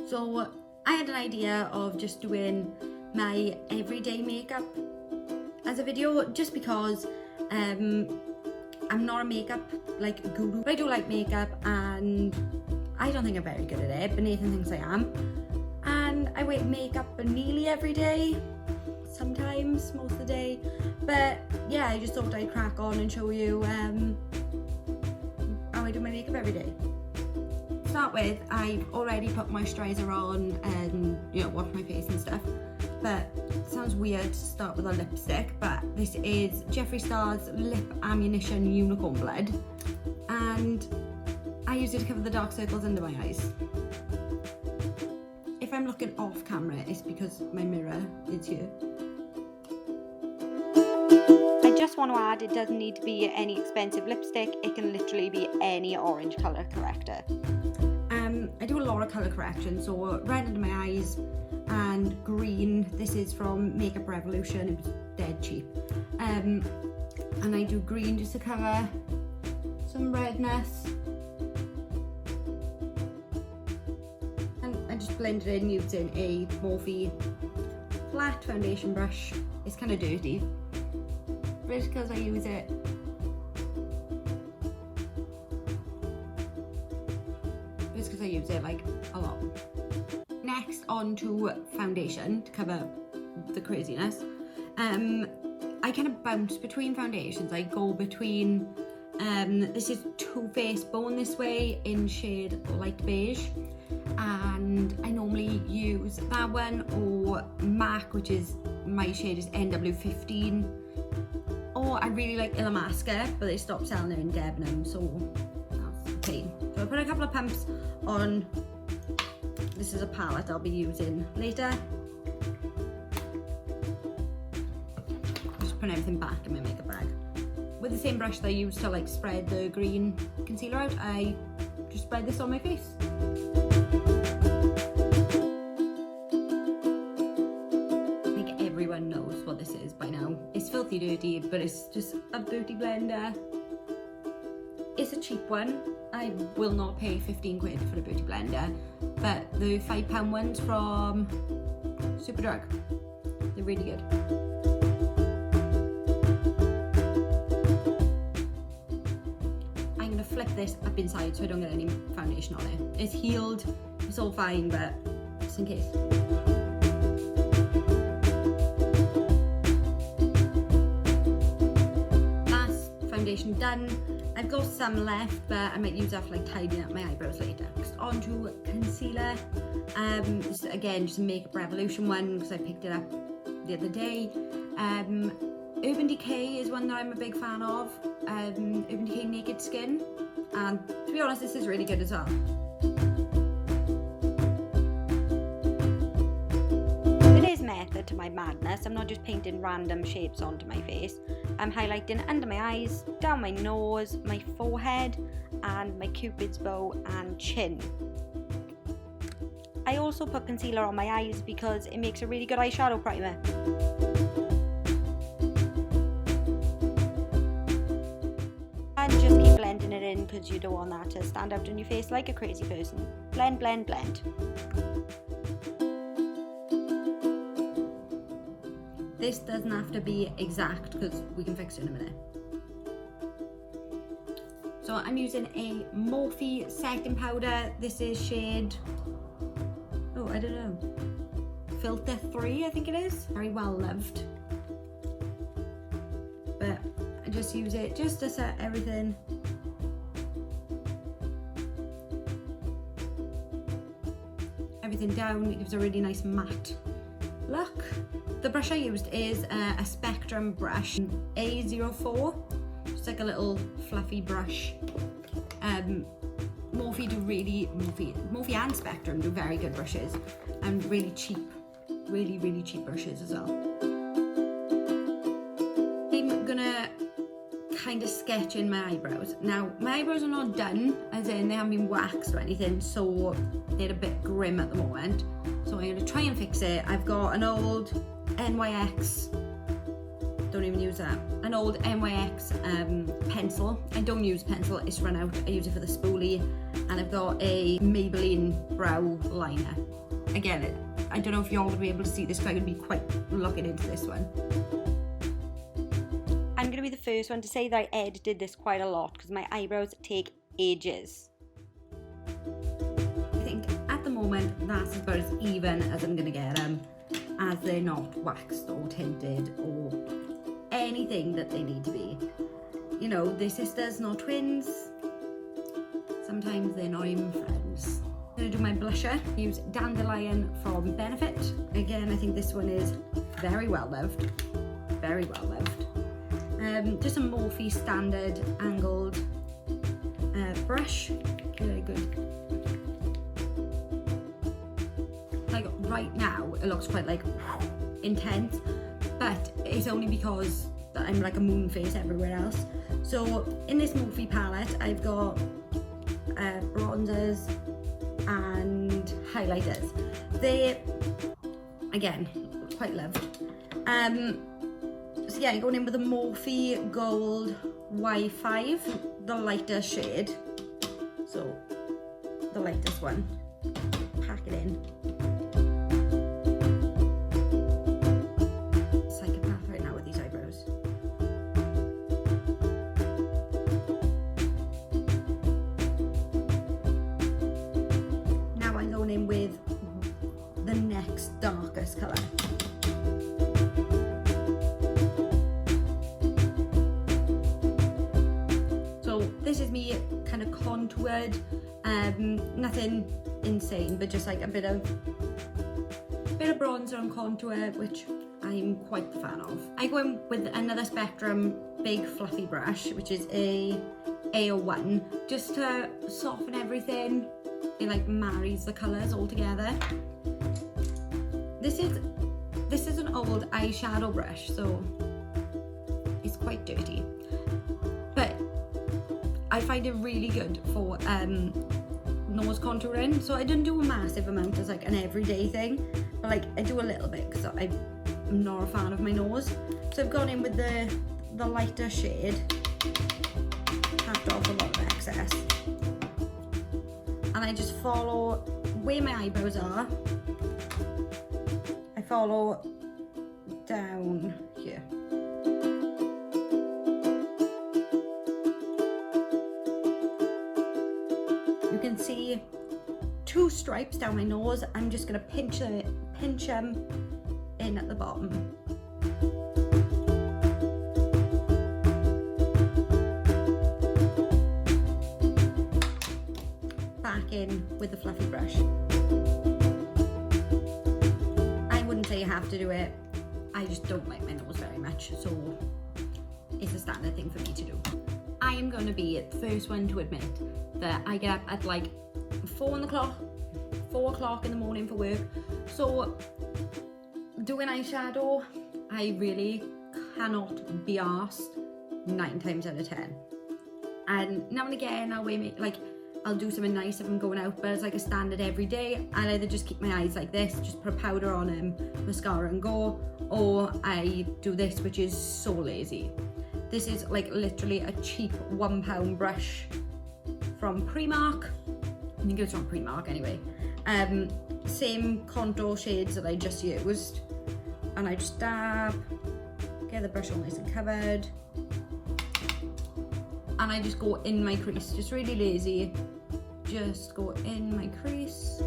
So I had an idea of just doing my everyday makeup as a video, just because I'm not a makeup like guru, but I do like makeup and I don't think I'm very good at it, but Nathan thinks I am. And I wear makeup nearly every day, sometimes, most of the day. But yeah, I just thought I'd crack on and show you how I do my makeup every day. To start with, I've already put moisturiser on and, you know, wash my face and stuff. But it sounds weird to start with a lipstick, but this is Jeffree Star's Lip Ammunition Unicorn Blood. And I use it to cover the dark circles under my eyes. If I'm looking off camera, it's because my mirror is here. I just want to add, it doesn't need to be any expensive lipstick. It can literally be any orange colour corrector. I do a lot of colour correction, so red under my eyes and green. This is from Makeup Revolution, it was dead cheap. And I do green just to cover some redness. I just blend it in using a Morphe flat foundation brush. It's kind of dirty, but it's because I use it. It's because I use it like a lot. Next, on to foundation to cover the craziness. I kind of bounce between foundations. I go between, this is Too Faced Bone This Way in shade Light Beige. And I normally use that one or MAC, which is, my shade is NW15. Or I really like Illamasqua, but they stopped selling it in Debenham, so that's the pain. So I put a couple of pumps on. This is a palette I'll be using later. Just put everything back in my makeup bag. With the same brush that I use to like spread the green concealer out, I just spread this on my face. Everyone knows what this is by now. It's filthy dirty, but it's just a beauty blender. It's a cheap one. I will not pay 15 quid for a beauty blender, but the £5 ones from Superdrug, they're really good. I'm gonna flip this up inside so I don't get any foundation on it. It's healed, it's all fine, but just in case. Foundation done. I've got some left, but I might use that for like tidying up my eyebrows later. Next, on to concealer. This is again just a Makeup Revolution one because I picked it up the other day. Urban Decay is one that I'm a big fan of. Urban Decay Naked Skin, and to be honest, this is really good as well. Method to my madness. I'm not just painting random shapes onto my face. I'm highlighting under my eyes, down my nose, my forehead, and my cupid's bow and chin. I also put concealer on my eyes because it makes a really good eyeshadow primer. And just keep blending it in because you don't want that to stand out on your face like a crazy person. Blend, blend, blend. This doesn't have to be exact because we can fix it in a minute. So I'm using a Morphe setting powder. This is shade, oh, I don't know, Filter 3, I think it is. Very well loved. But I just use it just to set everything. Everything down. It gives a really nice matte look. The brush I used is a Spectrum brush, A04, just like a little fluffy brush. Morphe do really, Morphe and Spectrum do very good brushes, and really cheap, really cheap brushes as well. I'm gonna kind of sketch in my eyebrows. Now, my eyebrows are not done, as in they haven't been waxed or anything, so they're a bit grim at the moment. So I'm gonna try and fix it. I've got an old NYX, don't even use that, an old NYX pencil. I don't use pencil, it's run out. I use it for the spoolie, and I've got a Maybelline brow liner. Again, I don't know if y'all will be able to see this because I'm going to be quite looking into this one. I'm going to be the first one to say that I edited this quite a lot because my eyebrows take ages. I think at the moment that's about as even as I'm going to get them, as they're not waxed or tinted or anything that they need to be. You know, they're sisters, not twins. Sometimes they're not even friends. I'm going to do my blusher. Use Dandelion from Benefit. Again, I think this one is very well loved. Very well loved. Just a Morphe standard angled brush. Very good. Like right now, it looks quite like intense, but it's only because I'm like a moon face everywhere else. So in this Morphe palette, I've got bronzers and highlighters. They, again, quite loved. So yeah, I'm going in with a Morphe Gold Y5, the lighter shade. So the lightest one. Pack it in. Psychopath right now with these eyebrows. Now I'm going in with the next darkest colour. This is me kind of contoured, nothing insane, but just like a bit of bronzer and contour, which I'm quite the fan of. I go in with another Spectrum big fluffy brush, which is a A01, just to soften everything. It like marries the colours all together. This is an old eyeshadow brush, so it's quite dirty. But I find it really good for nose contouring. So I didn't do a massive amount as like an everyday thing, but like I do a little bit because I'm not a fan of my nose. So I've gone in with the lighter shade, tapped off a lot of excess, and I just follow where my eyebrows are. I follow down here. You can see 2 stripes down my nose. I'm just going to pinch them in at the bottom. Back in with the fluffy brush. I wouldn't say you have to do it. I just don't like my nose very much, so it's a standard thing for me to do. I am going to be the first one to admit that I get up at like 4 o'clock in the morning for work. So doing eyeshadow, I really cannot be arsed 9 times out of 10. And now and again, I'll do something nice if I'm going out, but it's like a standard every day. I'll either just keep my eyes like this, just put powder on them, mascara and go, or I do this, which is so lazy. This is like literally a cheap £1 brush from Primark. I think it's from Primark anyway. Same contour shades that I just used. And I just dab, get the brush all nice and covered. And I just go in my crease, just really lazy. Just go in my crease.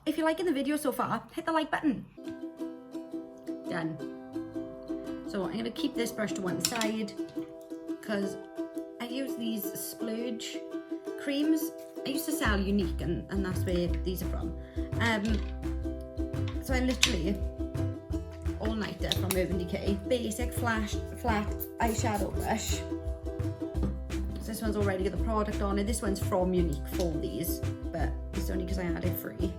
If you're liking the video so far, hit the like button. Done. So I'm going to keep this brush to one side because I use these Splurge creams. I used to sell Unique and that's where these are from. So I literally all-nighter from Urban Decay. Basic flat eyeshadow brush. So this one's already got the product on it. This one's from Unique for these, but it's only because I had it free.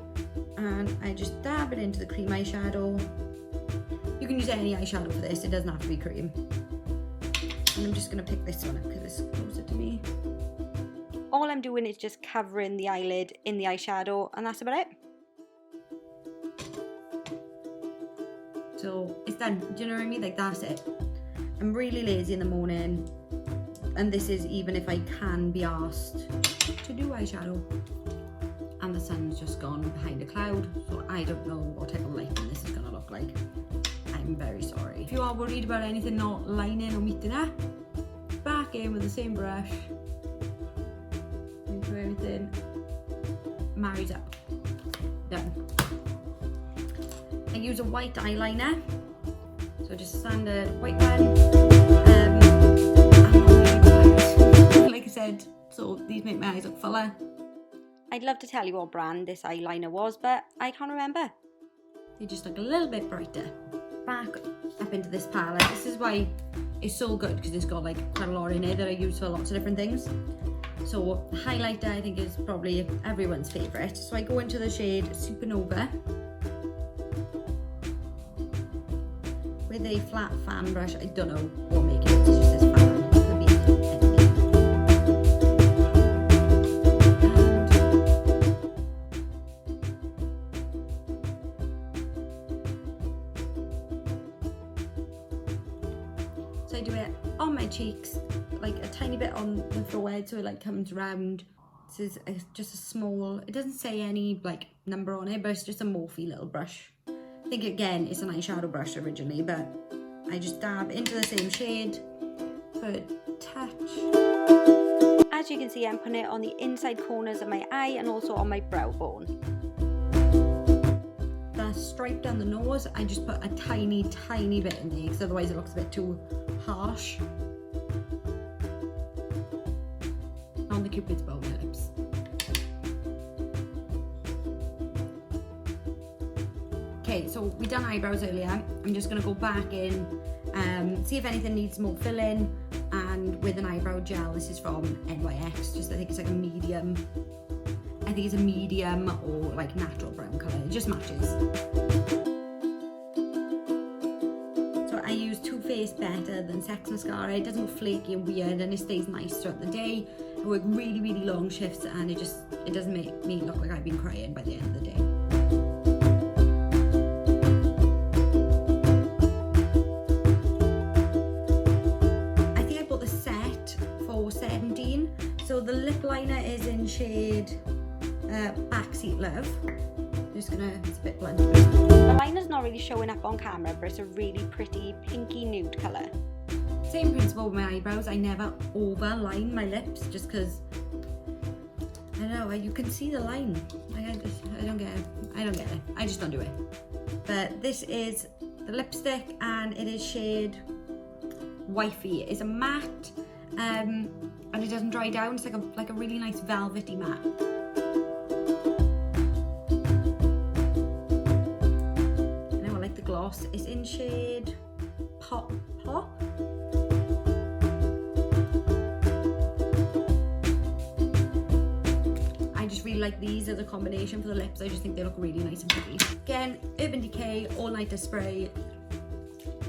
And I just dab it into the cream eyeshadow. You can use any eyeshadow for this, it doesn't have to be cream. And I'm just going to pick this one up because it's closer to me. All I'm doing is just covering the eyelid in the eyeshadow, and that's about it. So it's done, do you know what I mean? Like, that's it. I'm really lazy in the morning. and this is even if I can be asked to do eyeshadow. And the sun's just gone behind a cloud, so I don't know what type of lighting this is gonna look like. I'm very sorry. If you are worried about anything not lining or meeting up, back in with the same brush. Make sure everything marries up. Done. I use a white eyeliner, so just a standard white one. Like I said, so these make my eyes look fuller. I'd love to tell you what brand this eyeliner was, but I can't remember. They just look a little bit brighter. Back up into this palette. This is why it's so good, because it's got like quite a lot in it that I use for lots of different things. So highlighter I think is probably everyone's favourite. So I go into the shade Supernova with a flat fan brush. I don't know what making it, it's just this fan. So I do it on my cheeks, like a tiny bit on the forehead, so it like comes round. This is just a small, it doesn't say any like number on it, but it's just a Morphe little brush. I think again it's an eyeshadow brush originally, but I just dab into the same shade for a touch. As you can see, I'm putting it on the inside corners of my eye and also on my brow bone. The stripe down the nose, I just put a tiny bit in there, because otherwise it looks a bit too harsh. On the Cupid's bow lips. Okay, so we done eyebrows earlier. I'm just gonna go back in, see if anything needs more filling, and with an eyebrow gel. This is from NYX, just I think it's like a medium. I think it's a medium or like natural brown colour. It just matches. So I use Too Faced Better Than Sex Mascara. It doesn't look flaky and weird, and it stays nice throughout the day. I work really long shifts, and it doesn't make me look like I've been crying by the end of the day. I think I bought the set for $17. So the lip liner is in shade Backseat Love. Just gonna, it's a bit blunt. The liner's not really showing up on camera, but it's a really pretty pinky nude colour. Same principle with my eyebrows. I never overline my lips, just because I don't know, you can see the line. I don't get it. I just don't do it. But this is the lipstick, and it is shade Wifey. It's a matte, and it doesn't dry down. It's like a really nice velvety matte. Gloss is in shade Pop. I just really like these as a combination for the lips. I just think they look really nice and pretty. Again, Urban Decay All Nighter Spray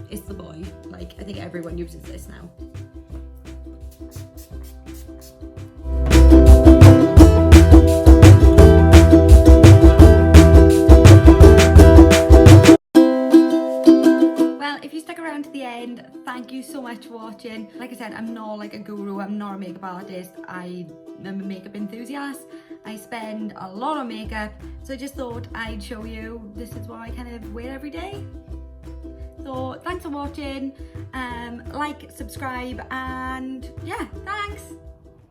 is the boy. Like, I think everyone uses this now. Thank you so much for watching. Like I said, I'm not like a guru, I'm not a makeup artist, I'm a makeup enthusiast. I spend a lot on makeup, so I just thought I'd show you this is what I kind of wear every day. So thanks for watching, like, subscribe, and yeah, thanks.